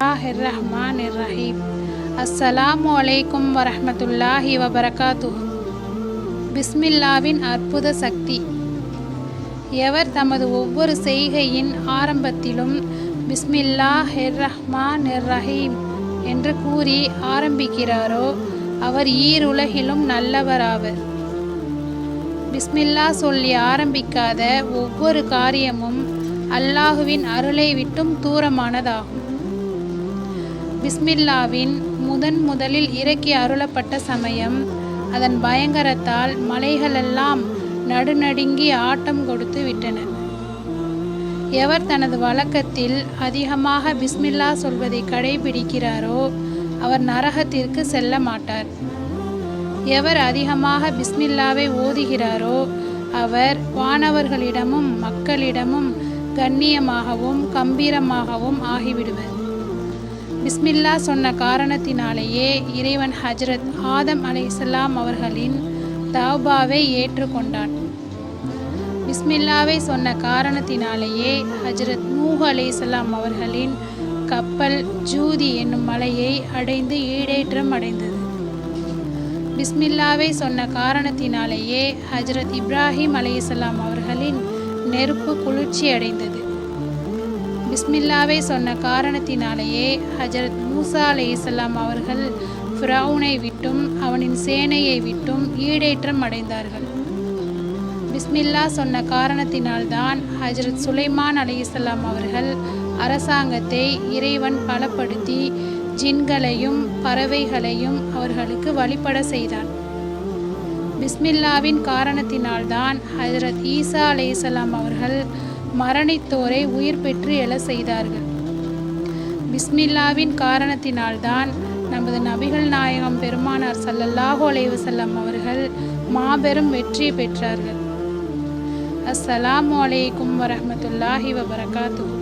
ரஹீம். அஸ்ஸலாமு அலைக்கும் வரஹ்மத்துல்லாஹி வபரகாத்துஹு. பிஸ்மில்லாவின் அற்புத சக்தி. எவர் தமது ஒவ்வொரு செய்கையின் ஆரம்பத்திலும் பிஸ்மில்லாஹிர்ரஹ்மானிர்ரஹீம் என்று கூறி ஆரம்பிக்கிறாரோ அவர் ஈருலகிலும் நல்லவராவர். பிஸ்மில்லா சொல்லி ஆரம்பிக்காத ஒவ்வொரு காரியமும் அல்லாஹுவின் அருளை விட்டும் தூரமானதாகும். பிஸ்மில்லாவின் முதலில் இறக்கி அருளப்பட்ட சமயம் அதன் பயங்கரத்தால் மலைகளெல்லாம் நடுநடுங்கி ஆட்டம் கொடுத்து விட்டன. எவர் தனது வழக்கத்தில் அதிகமாக பிஸ்மில்லா சொல்வதை கடைபிடிக்கிறாரோ அவர் நரகத்திற்கு செல்ல மாட்டார். எவர் அதிகமாக பிஸ்மில்லாவை ஓதுகிறாரோ அவர் வானவர்களிடமும் மக்களிடமும் கண்ணியமாகவும் கம்பீரமாகவும் ஆகிவிடுவர். பிஸ்மில்லா சொன்ன காரணத்தினாலேயே இறைவன் ஹஜ்ரத் ஆதம் அலைஹிஸ்ஸலாம் அவர்களின் தௌபாவை ஏற்றுக்கொண்டான். பிஸ்மில்லாவை சொன்ன காரணத்தினாலேயே ஹஜ்ரத் நூஹ் அலைஹிஸ்ஸலாம் அவர்களின் கப்பல் ஜூதி என்னும் மலையை அடைந்து ஈடேற்றம் அடைந்தது. பிஸ்மில்லாவை சொன்ன காரணத்தினாலேயே ஹஜ்ரத் இப்ராஹிம் அலைஹிஸ்ஸலாம் அவர்களின் நெருப்பு குளிர்ச்சி அடைந்தது. பிஸ்மில்லாவை சொன்ன காரணத்தினாலேயே ஹஜ்ரத் மூசா அலைஹிஸ்ஸலாம் அவர்கள் ஃபிரௌனை விட்டும் அவனின் சேனையை விட்டும் ஈடேற்றம் அடைந்தார்கள். பிஸ்மில்லா சொன்ன காரணத்தினால்தான் ஹஜ்ரத் சுலைமான் அலைஹிஸ்ஸலாம் அவர்கள் அரசாங்கத்தை இறைவன் பலப்படுத்தி ஜின்களையும் பறவைகளையும் அவர்களுக்கு வழிபட செய்தான். பிஸ்மில்லாவின் காரணத்தினால்தான் ஹஜ்ரத் ஈசா அலைஹிஸ்ஸலாம் அவர்கள் மரணித்தோரை உயிர் பெற்று எழ செய்தார்கள். பிஸ்மில்லாவின் காரணத்தினால்தான் நமது நபிகள் நாயகம் பெருமானார் ஸல்லல்லாஹு அலைஹி வஸல்லம் அவர்கள் மாபெரும் வெற்றி பெற்றார்கள். அஸ்ஸலாமு அலைக்கும் வரஹ்மத்துல்லாஹி வபரகாத்துஹு.